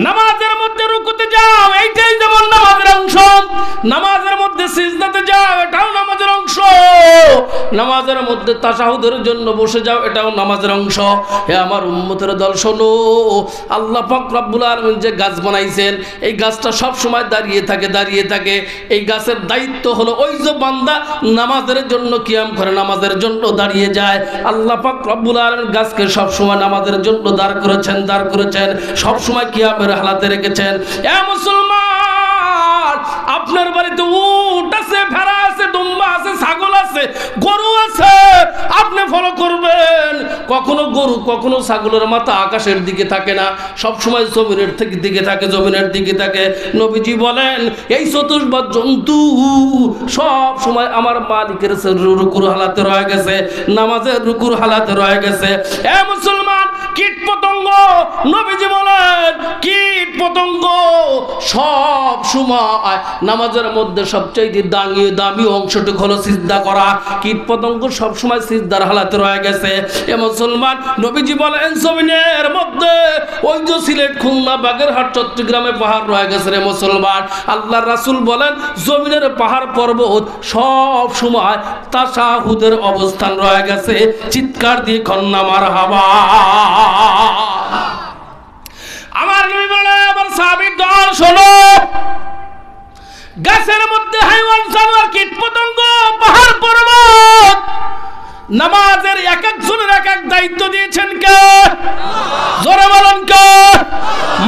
নামাজের মধ্যে রুকুতে যাও, এইটাই যেমন নামাজের অংশ। নামাজের মধ্যে সিজদাতে যাও, এটাও নামাজের অংশ। নামাজের মধ্যে তাশাহুদের জন্য বসে যাও, এটাও নামাজের অংশ। হে আমার উম্মতের দল, শোনো, আল্লাহ পাক রব্বুল আলামিন যে গাছ বানাইছেন, এই গাছটা সব সময় দাঁড়িয়ে থাকে। এই গাছের দায়িত্ব হলো ওই যে বান্দা নামাজের জন্য কিয়াম করে, নামাজের জন্য দাঁড়িয়ে যায়। আল্লাহ পাক রব্বুল আলামিন গাছকে সব সময় নামাজের জন্য দাঁড় করেছেন, সব সময় কিয়ামের হালাতে রেখেছেন। এ মুসলমান, আপনার বাড়িতে উট আছে, ভেড়া আছে, দুম্বা আছে, ছাগল আছে, গরু আছে, আপনি ফলো করবেন। কখনো গরু কখনো ছাগলের মাথা আকাশের দিকে থাকে না, সব সময় জমিনের দিকে থাকে। নবীজি বলেন, এই চতুষ্পদ জন্তু সব সময় আমার মালিকের রুকুর হালাতে রয়ে গেছে, নামাজের রুকুর হালাতে রয়ে গেছে। এ মুসলমান, কীট পতঙ্গ, নবীজি বলেন, কীট পতঙ্গ সব সময় নামাজের মধ্যে সবচেয়ে দামি অংশটুকু হলো সিজদা করা। কীট পতঙ্গ সব সময় সিজদার হালাতে রয়ে গেছে। এ মুসলমান, নবীজি বলেন, জমিনের মধ্যে ওই যে সিলেট, খুলনা, বাগেরহাট, চট্টগ্রামে পাহাড় রয়ে গেছে রে মুসলমান। আল্লাহর রাসূল বলেন, জমিনের পাহাড় পর্বত সব সময় তাশাহুদের অবস্থান রয়ে গেছে। চিৎকার দিয়ে কন্যা মারহাবা। আমার নবী বলে, আমার সাহাবীর দল, শোনো, গাছের মধ্যে হাইওয়ান, জানোয়ার, কীট পতঙ্গ, পাহাড় পর্বত, নামাজের এক একজনের এক এক দায়িত্ব দিয়েছেন কে? জোরে বলেন কে?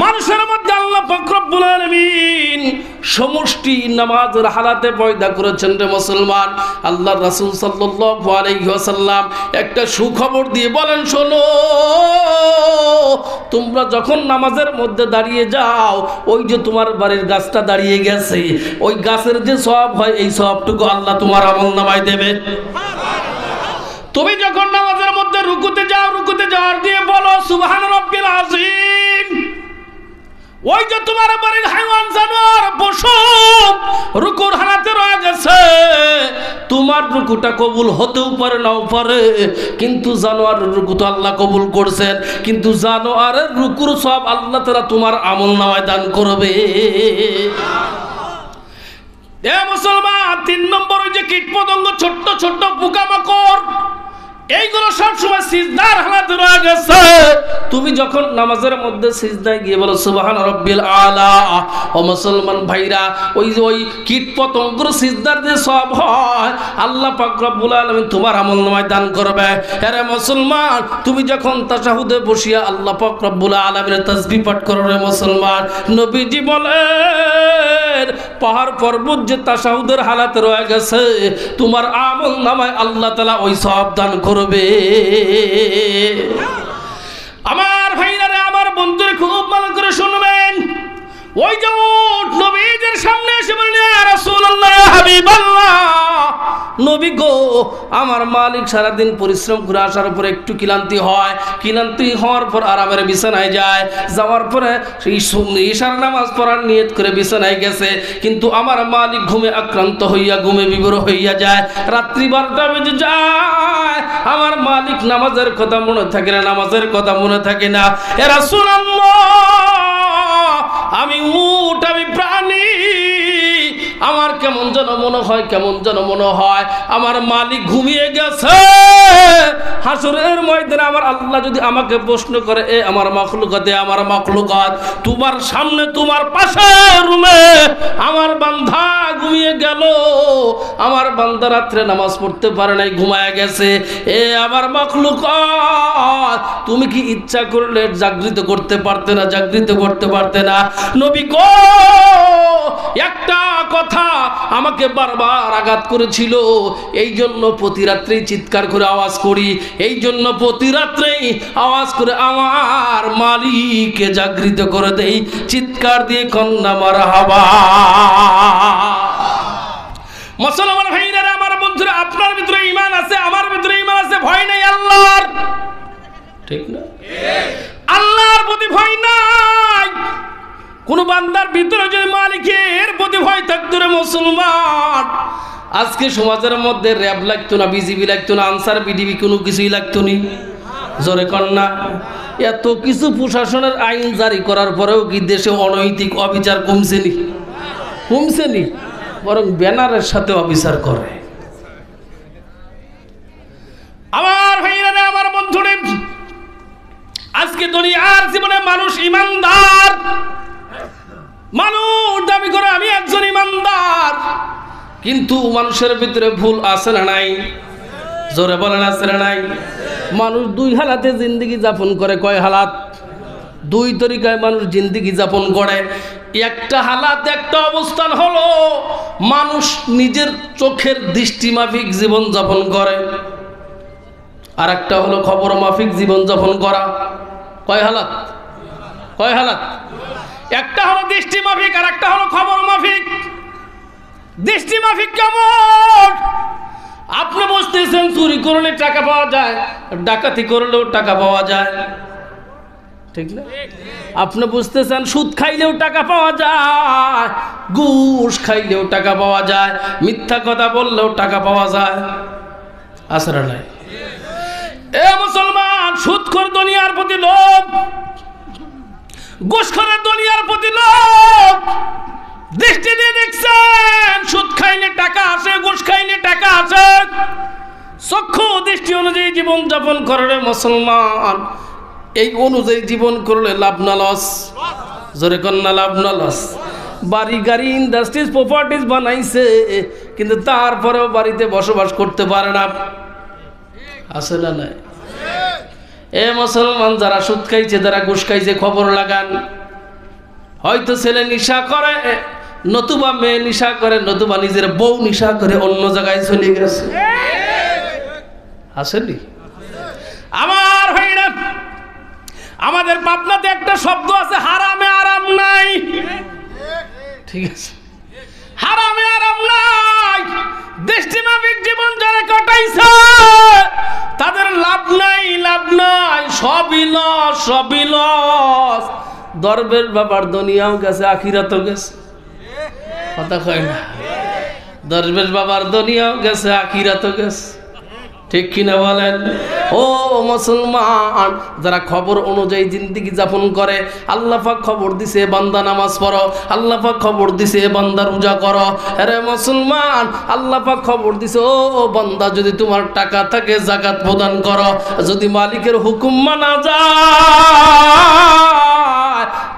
মানুষের মধ্যে আল্লাহ পাক রব্বুল আলামিন সমষ্টি নামাজের হালাতে পয়দা করেছেন রে মুসলমান। আল্লাহর রাসূল সাল্লাল্লাহু আলাইহি ওয়াসাল্লাম একটা সুখবর দিয়ে বলেন, শোনো, তোমরা যখন নামাজের মধ্যে দাঁড়িয়ে যাও, ওই যে তোমার বাড়ির গাছটা দাঁড়িয়ে গেছে, ওই গাছের যে সওয়াব হয়, এই সওয়াবটুকু আল্লাহ তোমার আমলনামায় দেবে। তুমি যখন নামাজের মধ্যে রুকুতে যাওয়ার দিয়ে বলো সুবহান রাব্বিল আযীম, ওই যে তোমার বাড়ির হাইওয়ান, জানোয়ার, পশু রুকুর হালাতে রয়ে গেছে, তোমার রুকুটা কবুল হতেও পারে, নাও পারে, কিন্তু জানোয়ারের রুকু তো আল্লাহ কবুল করছেন, কিন্তু জানোয়ারের রুকুর সব আল্লাহ তাআলা তোমার আমলনামায় দান করবে। এ মুসলমান, 3 নম্বর, ওই যে কীট পতঙ্গ, ছোট্ট ছোট্ট পোকামাকড়, এইগুলো সব সময় সিজদার হালাতে রয়ে গেছে। তুমি যখন নামাজের মধ্যে সিজদায় গিয়ে বলো সুবহান রাব্বিল আলা, ও মুসলমান ভাইরা, ওই যে ওই কীট পতঙ্গের সিজদার যে সওয়াব হয়, আল্লাহ পাক রব্বুল আলামিন তোমার আমলনামায় দান করবে। আরে মুসলমান, তুমি যখন তাশাহুদে বসিয়া আল্লাহ পাক রব্বুল আলামিনের তাসবিহ পাঠ করো রে মুসলমান, নবীজি বলেন, পাহাড় পর্বত যে তাশাহুদের হালাতে রয়ে গেছে, তোমার আমলনামায় আল্লাহ তাআলা ওই সওয়াব দান করবে। আমার ভাইরা, আমার বন্ধুরা, খুব ভালো করে শুনবেন। ওই যে উট নবীদের সামনে এসে বললেন, ইয়া রাসূলুল্লাহ, ইয়া হাবিবাল্লাহ, নবী গো, আমার মালিক সারাদিন পরিশ্রম করে আসার পরে একটু ক্লান্তি হয়, ক্লান্তি হওয়ার পর আরামের বিছানায় যায়, যাওয়ার পরে ঈশার নামাজ পড়ার নিয়ত করে বিছানায় গেছে, কিন্তু আমার মালিক ঘুমে আক্রান্ত হইয়া, ঘুমে বিভোর হইয়া যায়, রাত্রি 12টা বেজে যায়, আমার মালিক নামাজের কথা মনে থাকে না, এ রাসূলুল্লাহ, আমি উট, আমি প্রাণী, আমার কেমন যেন মনে হয় আমার মালিক ঘুমিয়ে গেছে। হাসরের ময়দানে আমার আল্লাহ যদি আমাকে প্রশ্ন করে, এ আমার মাখলুকাত, তোমার সামনে, তোমার পাশে রুমে আমার বান্দা ঘুমিয়ে গেল, আমার বান্দা রাত্রে নামাজ পড়তে পারে নাই, ঘুমায় গেছে, এ আমার মাখলুকাত, তুমি কি ইচ্ছা করলে জাগৃত করতে পারতে না? নবী গো, একটা কথা আমাকে বারবার আঘাত করেছিল, এই জন্য প্রতি রাত্রেই চিৎকার করে আওয়াজ করি, এই জন্য প্রতি রাত্রেই আওয়াজ করে আমার মালিককে জাগৃত করে দেই। চিৎকার দিয়ে কন্যা মারহাবা। মুসলমান ভাইরা, আমার বন্ধুরা, আপনার ভিতরে ঈমান আছে, আমার ভিতরে ঈমান আছে, ভয় নাই আল্লাহর, ঠিক না? আল্লাহর প্রতি ভয় নাই। কোন বান্দার ভিতরে যদি মালিকের প্রতি ভয় থাকতো রে মুসলমান, আজকে সমাজের মধ্যে র্যাব লাগতো না, বিজিবি লাগতো না, আনসার, বিডিবি, কোনো কিছুই লাগতো নি। জোরে কন্যা, এত কিছু প্রশাসনের আইন জারি করার পরেও কি দেশে অনৈতিক অবিচার কমছেনি? কমছেনি, বরং ব্যানারের সাথে অবিচার করে। আমার ভাইরা, আমার বন্ধুরে, আজকে দুনিয়ার জীবনে মানুষ ইমানদার, মানুষ দাবি করে আমি একজন ইমানদার, কিন্তু মানুষের ভিতরে ভুল আছে না নাই? জোরে বলেন আছে না নাই? মানুষ দুই হালাতে জিন্দেগি যাপন করে। কয় হালাত? দুই তরিকায় মানুষ জিন্দেগি যাপন করে। একটা হালাত, একটা অবস্থান হলো মানুষ নিজের চোখের দৃষ্টি মাফিক জীবন যাপন করে, আর একটা হলো খবর মাফিক জীবন যাপন করা। কয় হালাত? কয় হালাত? একটা হলো দৃষ্টি মাফিক, আর একটা হলো খবর মাফিক। দৃষ্টি মাফিক কেমন? আপনি বুঝতেছেন চুরি করলে টাকা পাওয়া যায়, ডাকাতি করলেও টাকা পাওয়া যায়, ঠিক না? আপনি বুঝতেছেন সুদ খাইলেও টাকা পাওয়া যায়, ঘুষ খাইলেও টাকা পাওয়া যায়, মিথ্যা কথা বললেও টাকা পাওয়া যায়। আছে না নাই? এ মুসলমান, সুদখোর দুনিয়ার প্রতি লোভ, ঘুষখোরের দুনিয়ার প্রতি লোভ। দৃষ্টি দিয়ে দেখছেন সুদ খাইলে টাকা আসে, ঘুষ খাইলে টাকা আসে। চক্ষু দৃষ্টি অনুযায়ী জীবন যাপন করে মুসলমান, এই অনুযায়ী জীবন করলে লাভ না লস? জোরে কন্যা, লাভ না লস? বাড়ি গাড়ি ইন্ডাস্ট্রিজ প্রপার্টিজ বানাইছে, কিন্তু তারপরেও বাড়িতে বসবাস করতে পারে না। আছে না নাই? এ মুসলমান, যারা সুদ খাইছে, যারা ঘুষ খাইছে, খবর লাগান। হয়তো ছেলে নেশা করে, নতুবা মেয়ে নেশা করে, নতুবা নিজের বউ নেশা করে অন্য জায়গায় চলে গেছে। আসেনি? আমার ভাইরা, আমাদের পাবনাতে একটা শব্দ আছে, হারামে আরাম নাই। ঠিক আছে, হারামে আরাম নাই। দৃষ্টিমাফিক জীবন যারা কাটাইছে তাদের লাভ নাই, লাভ নাই, সবই লস, সবই লস। দরবেশ বাবার দুনিয়াও গেছে, আখিরাতও গেছে। কথা কয় না? দরবেশ বাবার দুনিয়াও গেছে, আখিরাতও গেছে, ঠিক কিনা বলেন? ও মুসলমান, যারা খবর অনুযায়ী জিন্দেগি যাপন করে, আল্লাহ পাক খবর দিছে বান্দা নামাজ পড়ো, আল্লাহ পাক খবর দিছে বান্দা রোজা করো। আরে মুসলমান, আল্লাহ পাক খবর দিছে ও বান্দা, যদি তোমার টাকা থাকে যাকাত প্রদান করো। যদি মালিকের হুকুম মানা যায়,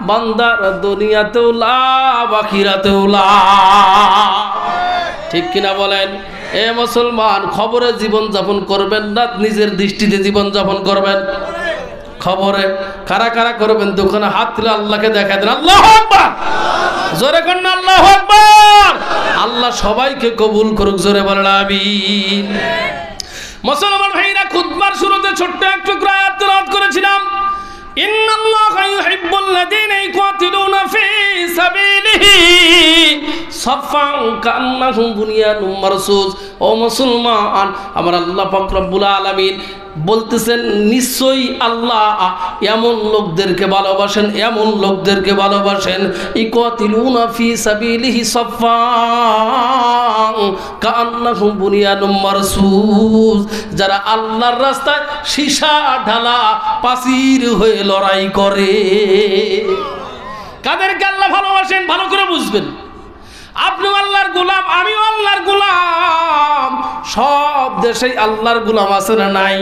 বান্দার দুনিয়াতেও লাভ, আখিরাতেও লাভ। ঠিক কিনা বলেন? এ মুসলমান, খবরে জীবন যাপন করবেন না, নিজের দৃষ্টিতে জীবন যাপন করবেন। খবরে কারা কারা করবেন? দোকানে হাত তুলে আল্লাহকে দেখা দেন। আল্লাহু আকবার, জোরে করেন আল্লাহু আকবার। আল্লাহ সবাইকে কবুল করুক, জোরে বলেন আমিন। মুসলমান ভাইরা, খুতবার শুরুতে ছোট্ট একটু আয়াত তেলাওয়াত করেছিলাম, ইন্নাল্লাহা ইউহিব্বুল্লাযীনা ইউকাতিলুনা ফী সাবিলিহি সাফান কান্নাহুম বুনিয়ানুম মারসুস। ও মুসলমান, আমার আল্লাহ পাক রব্বুল আলামিন বলতেছেন, নিশ্চয়ই আল্লাহ এমন লোকদেরকে ভালোবাসেন, এমন লোকদেরকে ভালোবাসেন, ইকাতিলুনা ফী সাবিলিহি সাফান কান্নাহুম বুনিয়ানুম মারসুস, যারা আল্লাহর রাস্তায় সীসা ঢালা পাচির হয়ে লড়াই করে। কাদেরকে আল্লাহ ভালোবাসেন ভালো করে বুঝবেন। আপনি আল্লাহর গোলাম, আমিও আল্লাহর গোলাম। সব দেশেই আল্লাহর গোলাম আছে না নাই?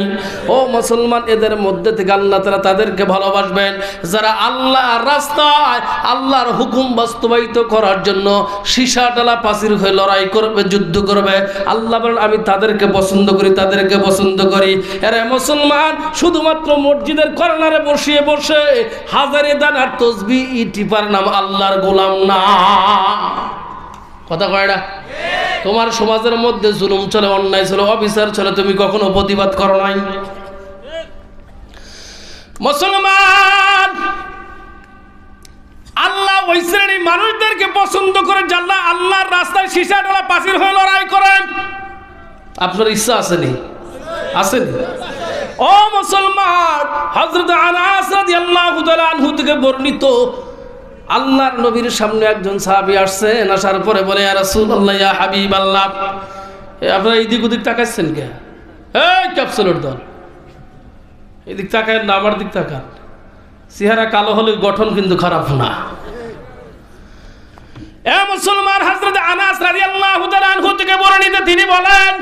ও মুসলমান, এদের মধ্যে থেকে আল্লাহ তাআলা তাদেরকে ভালোবাসবেন যারা আল্লাহর রাস্তায় আল্লাহর হুকুম বাস্তবায়িত করার জন্য সীসা ডালা পাচির হয়ে লড়াই করবে, যুদ্ধ করবে। আল্লাহ বলেন, আমি তাদেরকে পছন্দ করি, তাদেরকে পছন্দ করি। এরা মুসলমান শুধুমাত্র মসজিদের কর্নারে বসিয়ে বসে হাজারে দানার তসবিহ টিপার নাম আল্লাহর গোলাম না। কথা কয় না? তোমার সমাজের মধ্যে জুলুম চলে, অন্যায় চলে, অবিচার চলে, তুমি কখনো প্রতিবাদ করো নাই? মুসলমান, আল্লাহ ওই শ্রেণীর মানুষদেরকে পছন্দ করে যারা আল্লাহর রাস্তায় সীসা ডালা পাচির হয়ে লড়াই করেন। আপনার ইচ্ছা আসেনি? আসেনি? ও মুসলমান, হযরত আনাস রাদিয়াল্লাহু তাআলা আনহু থেকে বর্ণিত, আল্লাহর নবীর সামনে একজন সাহাবী আসছেন, আসার পরে বলে, ইয়া রাসূলুল্লাহ, ইয়া হাবিবাল্লাহ, আপনারা এদিক ওদিক তাকাচ্ছেন কে? এই ক্যাপসুলের দল, এদিক তাকায় না, আমার দিক তাকান। চেহারা কালো হলে গঠন কিন্তু খারাপ না। এ মুসলমান, হযরত আনাস রাদিয়াল্লাহু তাআলা আনহু থেকে বর্ণিত, তিনি বলেন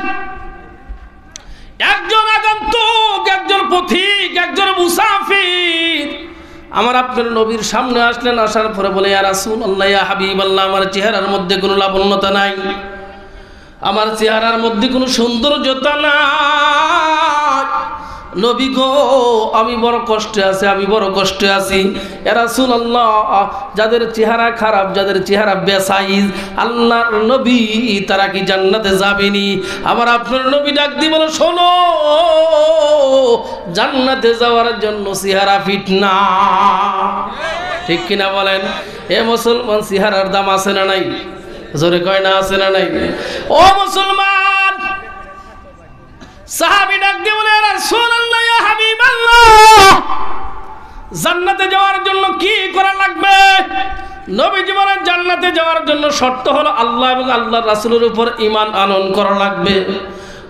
একজন আগন্তুক, একজন পথিক, একজন মুসাফির আমার আপনার নবীর সামনে আসলেন। আসার পরে বলে, ইয়া রাসূলুল্লাহ, ইয়া হাবিবাল্লাহ, আমার চেহারার মধ্যে কোনো লাবণ্যতা নাই, আমার চেহারার মধ্যে কোনো সৌন্দর্যতা নাই। নবী গো, আমি বড় কষ্টে আছি, আমি বড় কষ্টে আছি। ইয়া রাসূলুল্লাহ, যাদের চেহারা খারাপ, যাদের চেহারা বেসাইজ, আল্লাহর নবী তারা কি জান্নাতে যাবেনি? আমার আপনার নবী ডাক দিয়ে বলে, শোনো, জান্নাতে যাওয়ার জন্য চেহারা ফিট না। ঠিক কিনা বলেন? এ মুসলমান, চেহারার দাম আছে না নাই? জোরে কয় না, আছে না নাই? ও মুসলমান, সাহাবী ডাক দিয়ে বলে, রাসূলুল্লাহ, ইয়া হাবিবাল্লাহ, জান্নাতে যাওয়ার জন্য কি করা লাগবে? নবীজি বলেন, জান্নাতে যাওয়ার জন্য শর্ত হলো আল্লাহ এবং আল্লাহর রাসূলের উপর ঈমান আনয়ন করা লাগবে।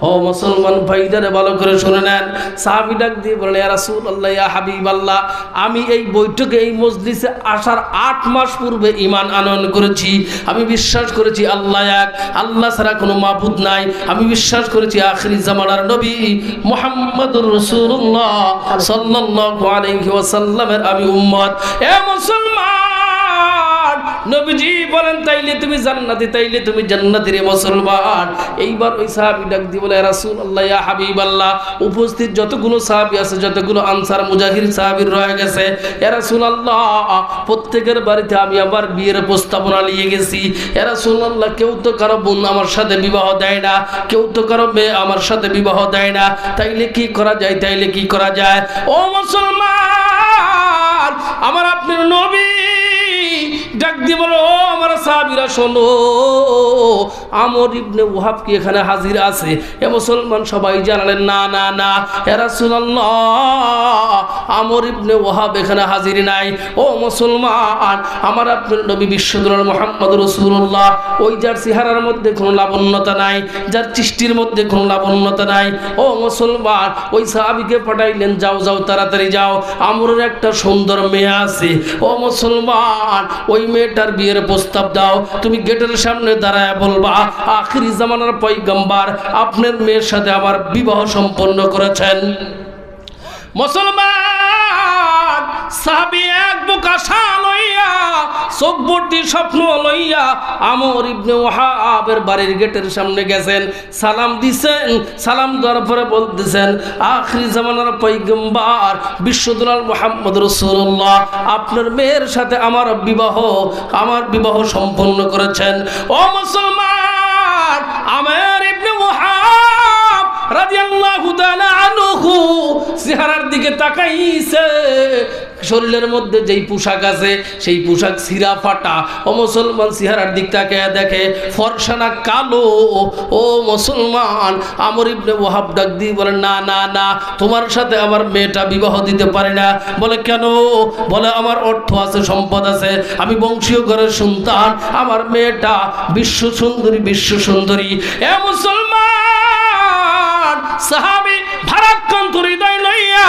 ও মুসলমান ভাইদারে, ভালো করে শুনে নেন। সাহাবী ডাক দিয়ে বলেন, ইয়া রাসূলুল্লাহ, ইয়া হাবিবাল্লাহ, আমি এই বৈঠকে, এই মজলিসে আসার 8 মাস পূর্বে ঈমান আনয়ন করেছি। আমি বিশ্বাস করেছি আল্লাহ এক, আল্লাহ ছাড়া কোনো মাবুদ নাই। আমি বিশ্বাস করেছি আখিরি জামানার নবী মুহাম্মদুর রাসূলুল্লাহ সাল্লাল্লাহু আলাইহি ওয়াসাল্লামের আমি উম্মত। এ মুসলমান, নবীজি বলেন, তাইলে তুমি জান্নাতি, তাইলে তুমি জান্নাতি রে মুসলমান। এইবার ওই সাহাবী ডাক দিয়ে বলে, ইয়া রাসূলুল্লাহ, ইয়া হাবিবাল্লাহ, উপস্থিত যতগুলো সাহাবী আছে, যতগুলো আনসার মুজাহির সাহাবীর রয়ে গেছে, ইয়া রাসূলুল্লাহ, প্রত্যেকের বাড়িতে আমি আমার বিয়ের প্রস্তাবনা নিয়ে গেছি। ইয়া রাসূলুল্লাহ, কেউ তো কারো বোন আমার সাথে বিবাহ দেয় না, কেউ তো কারো মেয়ে আমার সাথে বিবাহ দেয় না। তাইলে কি করা যায়? তাইলে কি করা যায়? ও মুসলমান, আমার আপনার নবী ডাক দিয়ে বলো, ও আমার সাহাবীরা, শোনো, আমর ইবনে ওয়াহাব কি এখানে হাজির আছে? এ মুসলমান সবাই জানালেন, না না না, ইয়া রাসূলুল্লাহ, আমর ইবনে ওয়াহাব এখানে হাজির নাই। ও মুসলমান, আমার আপনার নবী বিশ্বদুলাল মুহাম্মদ রাসূলুল্লাহ, ওই যার চেহারার মধ্যে কোনো লাবণ্যতা নাই, যার সৃষ্টির মধ্যে কোনো লাবণ্যতা নাই, ও মুসলমান, ওই সাহাবীকে পাঠাইলেন, যাও যাও, তাড়াতাড়ি যাও, আমরের একটা সুন্দর মেয়ে আছে। ও মুসলমান, ওই মেয়েটার বিয়ের প্রস্তাব দাও। তুমি গেটের সামনে দাঁড়ায় বলবা, আখিরি জামানার পয়গম্বর আপনার মেয়ের সাথে আমার বিবাহ সম্পন্ন করেছেন। মুসলমান সাহাবী এক বুক আশা লইয়া, চোখ ভর্তি স্বপ্ন লইয়া আমর ইবনে ওয়াহাবের বাড়ির গেটের সামনে গেছেন, সালাম দিছেন। সালাম দেওয়ার পরে বলতেছেন, আখিরি জামানার পয়গম্বর বিশ্বদুলাল মুহাম্মদ রাসূলুল্লাহ আপনার মেয়ের সাথে আমার বিবাহ সম্পন্ন করেছেন। ও মুসলমান, আমর ইবনে ওয়াহাব রাদিয়াল্লাহু তাআলা আনহু চেহারার দিকে তাকাইছে, শরীরের মধ্যে যেই পোশাক আছে সেই পোশাক ছিঁড়া ফাটা। ও মুসলমান, চেহারার দিক তাকায় দেখে ফর্সা না কালো। ও মুসলমান, আমর ইবনে ওয়াহাব ডাক দিয়ে বলে, না না না, তোমার সাথে আমার মেয়েটা বিবাহ দিতে পারে না। বলে, কেন? বলে, আমার অর্থ আছে, সম্পদ আছে, আমি বংশীয় ঘরের সন্তান, আমার মেয়েটা বিশ্ব সুন্দরী। এ মুসলমান সাহাবী ভারাক্রান্ত হৃদয় লইয়া,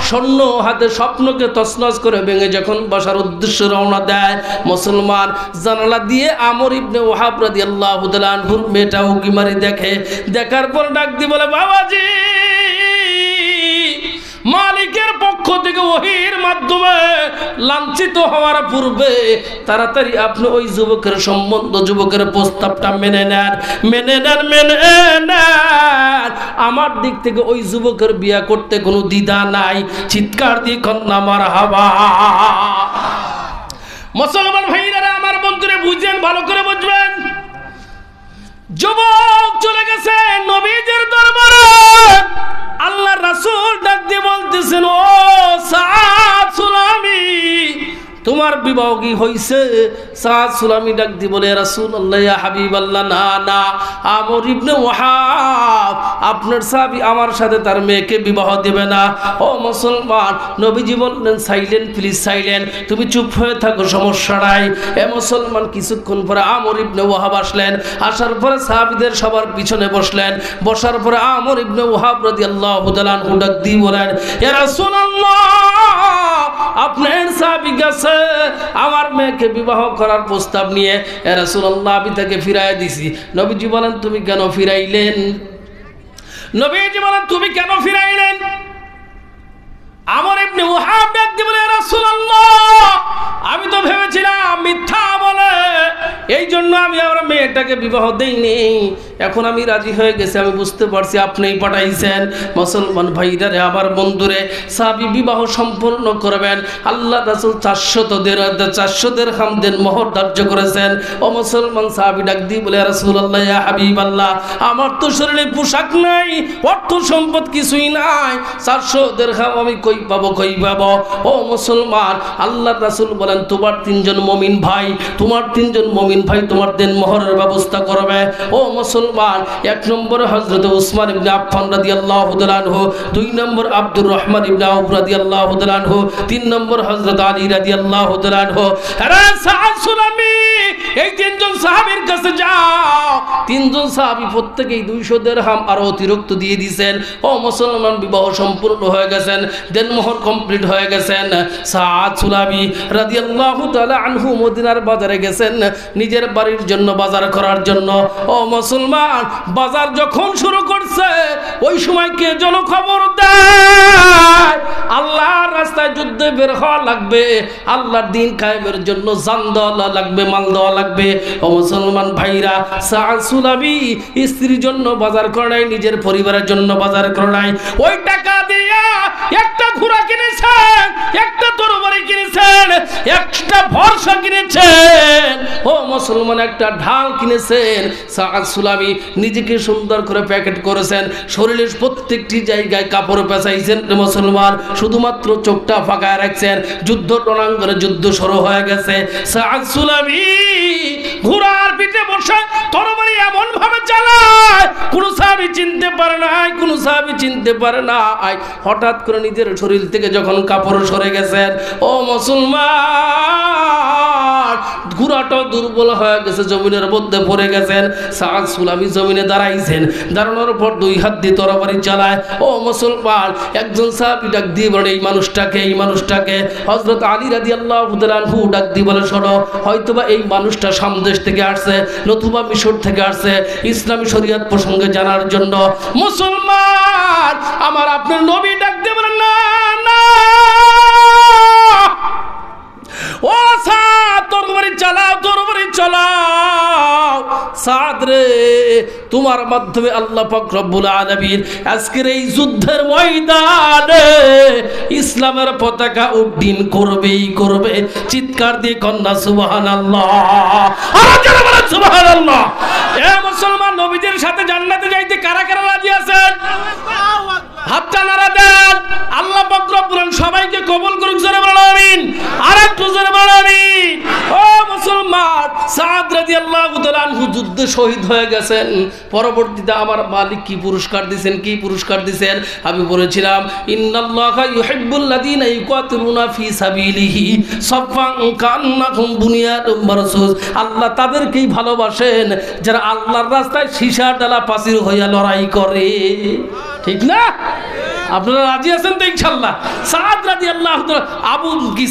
স্বর্ণ হাতে স্বপ্নকে তছনছ করে ভেঙে যখন বাসার উদ্দেশ্যে রওনা দেয়, মুসলমান জানালা দিয়ে আমর ইবনে ওয়াহাব রাদিয়াল্লাহু তাআলা আনহুর মেয়েটা উকি মারি দেখে। দেখার পর ডাক দিয়ে বলে, বাবাজি, মালিকের পক্ষ থেকে ওহীর মাধ্যমে লাঞ্ছিত হওয়ার পূর্বে তাড়াতাড়ি আপনি ওই যুবকের যুবকের প্রস্তাবটা মেনে নেন। আমার দিক থেকে ওই যুবকের বিয়ে করতে কোনো দ্বিধা নাই। চিৎকার দিয়ে কন্যা মারহাবা। মুসলমান ভাইরা, আমার বন্ধুরে বুঝেন, ভালো করে বুঝবেন। যুবক চলে গেছে নবীজির দরবারে। আল্লাহর রাসূল ডাক দিয়ে বলতেছেন, ও সাদ সুলামি, তোমার বিবাহ কি হইছে? সাদ সুলামি ডাক দি বলে, রাসূলুল্লাহ ইয়া হাবিবাল্লাহ, না না, আমর ইবনে ওয়াহাব আপনার সাহাবী আমার সাথে তার মেয়েকে বিবাহ দেবে না। ও মুসলমান, নবীজি বললেন সাইলেন্ট, প্লিজ সাইলেন্ট, তুমি চুপ হয়ে থাকো, সমস্যা নাই। এ মুসলমান, কিছুক্ষণ পরে আমর ইবনে ওয়াহাব আসলেন। আসার পরে সাহাবীদের সবার পিছনে বসলেন। বসার পরে আমর ইবনে ওয়াহাব রাদিয়াল্লাহু তাআলা আনহু ডাক দিয়ে বলেন, ইয়া রাসূলুল্লাহ, আপনার সাহাবী গেছে আমার মেয়েকে বিবাহ করার প্রস্তাব নিয়ে। ইয়া রাসূলুল্লাহ, আমি তাকে ফিরাই দিছি। নবীজি বলেন, তুমি কেন ফিরাইলেন? নবীজি বলেন, তুমি কেন ফিরাইলেন? আমর ইবনে ওয়াহাব ডাক দিয়ে বলে, ইয়া রাসূলুল্লাহ, আমি তো ভেবেছিলাম মিথ্যা বলে, এই জন্য আমি আমার মেয়েটাকে বিবাহ দেইনি। এখন আমি রাজি হয়ে গেছি, আমি বুঝতে পারছি আপনিই পাঠাইছেন। মুসলমান ভাইরা রে, আমার বন্ধুরে, সাহাবী বিবাহ সম্পূর্ণ করবেন। আল্লাহ রাসূল 400 দিরহাম দেন মোহর ধার্য করেছেন। ও মুসলমান, সাহাবী ডাক দিয়ে বলে, ইয়া রাসূলুল্লাহ, ইয়া হাবিবাল্লাহ, আমার তো শরীরে পোশাক নাই, অর্থ সম্পদ কিছুই নাই, 400 দিরহাম আমি কই পাবো? ও মুসলমান, আল্লাহ রাসূল বলেন, তোমার 3 মুমিন ভাই, তোমার দেন মোহরের ব্যবস্থা করবে। ও মুসলমান, 1 নম্বরে হযরত উসমান ইবনে আফফান রাদিয়াল্লাহু তাআলা আনহু, 2 নম্বর আব্দুর রহমান ইবনে আউফ রাদিয়াল্লাহু তাআলা আনহু, 3 নম্বর হযরত আলী রাদিয়াল্লাহু তাআলা আনহু। আরে সাদ সুলামি, এই 3 জন সাহাবীর কাছে যাও। 3 জন সাহাবী প্রত্যেকই 200 দিরহাম আর অতিরিক্ত দিয়ে দিয়েছেন। ও মুসলমান, বিবাহ সম্পূর্ণ হয়ে গেছেন, দেন মোহর কমপ্লিট হয়ে গেছেন। সাদ সুলামি রাদিয়াল্লাহু তাআলা আনহু মদিনার বাজারে গেছেন নিজের বাড়ির জন্য বাজার করার জন্য। ও মুসলমান, বাজার যখন শুরু করছে ওই সময় কে যেন খবর দেয়, আল্লাহর রাস্তায় যুদ্ধে বের হওয়া লাগবে, আল্লাহর দ্বীন কায়েমের জন্য জান দেওয়া লাগবে, মাল দেওয়া লাগবে। ও মুসলমান ভাইরা, সাদ সুলামি স্ত্রীর জন্য বাজার করে নাই, নিজের পরিবারের জন্য বাজার করে নাই। ওই টাকা দিয়ে একটা ঘোড়া কিনেছেন, একটা তরবারি কিনেছেন, একটা ভরসা কিনেছেন। ও মুসলমান, একটা ঢাল কিনেছেন। সাদ সুলামি নিজেকে সুন্দর করে প্যাকেট করেছেন, শরীরের প্রত্যেকটি জায়গায় কাপড় পেঁচাইছেন। মুসলমান, শুধুমাত্র চোখটা ফাঁকায় রাখছেন। যুদ্ধ রণাঙ্গনে যুদ্ধ শুরু হয়ে গেছে। সাদ সুলামি ঘোড়ার পিঠে বসে তরবারি এমন ভাবে চালায়, কোন সাহাবী চিনতে পারে না। হঠাৎ করে নিজের শরীর থেকে যখন কাপড় সরে গেছেন, ও মুসলমান, ঘোড়াটা দুর্বল হয়ে গেছে, জমিনের মধ্যে পড়ে গেছেন। সাদ সুলামি জমিনে দাঁড়াইছেন, দাঁড়ানোর পর 2 হাত দিয়ে তরবারি চালায়। ও মুসলমান, একজন সাহাবী ডাক দিয়ে বলে, এই মানুষটাকে হযরত আলী রাদিয়াল্লাহু তাআলা আনহু ডাক দিয়ে বলে, শোনো, হয়তোবা এই মানুষটা সামদেশ থেকে আসছে, নতুবা মিশর থেকে আসছে ইসলামী শরীয়ত প্রসঙ্গে জানার জন্য। মুসলমান আমার, আপনার নবী ডাক দিয়ে বলেন, না না, ও সাদ, তরবারি চালাও। সাদ রে, তোমার মাধ্যমে আল্লাহ পাক রব্বুল আলামিন আজকের এই যুদ্ধের ময়দানে ইসলামের পতাকা উড্ডীন করবে। চিৎকার দিয়ে কন্যা সুবহানাল্লাহ, আর যারা বলে সুবহানাল্লাহ। এ মুসলমান, নবীদের সাথে জান্নাতে যাইতে কারা কারা রাজি আছেন? হাতটা নাড়া দেন। আল্লাহ পাক রব্বুল আলামিন সবাইকে কবুল করুক, জোরে বলেন আমিন। আর একটু জোরে বলেন আমিন। ও মুসলমান, সাদ রাদিয়াল্লাহু তাআলা আনহু যুদ্ধে শহীদ হয়ে গেছেন। পরবর্তীতে আমার মালিক কি পুরস্কার দিবেন? আমি বলেছিলাম, ইন্নাল্লাহা ইউহিব্বুল লাযিনা ইউকাতিলুনা ফি সাবিলিহি সাফফান কান্নাহুম বুনিয়ানুম মারসুস। আল্লাহ তাদেরকেই ভালোবাসেন যারা আল্লাহর রাস্তায় সীসা ডালা পাচির হইয়া লড়াই করে। ঠিক না? আপনারা রাজি আছেন তো ইনশাআল্লাহ? সাদ রাদিয়াল্লাহু তাআলা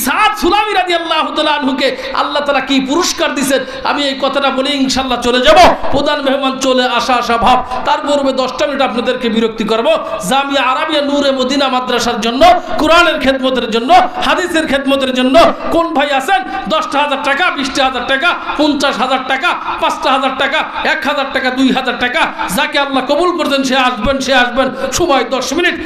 সাদ সুলামি রাদিয়াল্লাহু তাআলা আনহুকে আল্লাহ তাআলা কি পুরস্কার দিবেন, আমি এই কথাটা বলে ইনশাআল্লাহ চলে যাব। প্রধান মেহমান চলে আসা ভাব। তার পূর্বে 10টা মিনিট আপনাদেরকে বিরক্তি করব। জামিয়া আরাবিয়া নূরে মদিনা মাদ্রাসার জন্য, কোরআনের খেদমতের জন্য, হাদিসের খেদমতের জন্য কোন ভাই আছেন? 10,000 টাকা, 20,000 টাকা, 50,000 টাকা, 5,000 টাকা, 1,000 টাকা, 2,000 টাকা, যাকে আল্লাহ কবুল করতেন সে আসবেন। সময় 10 মিনিট,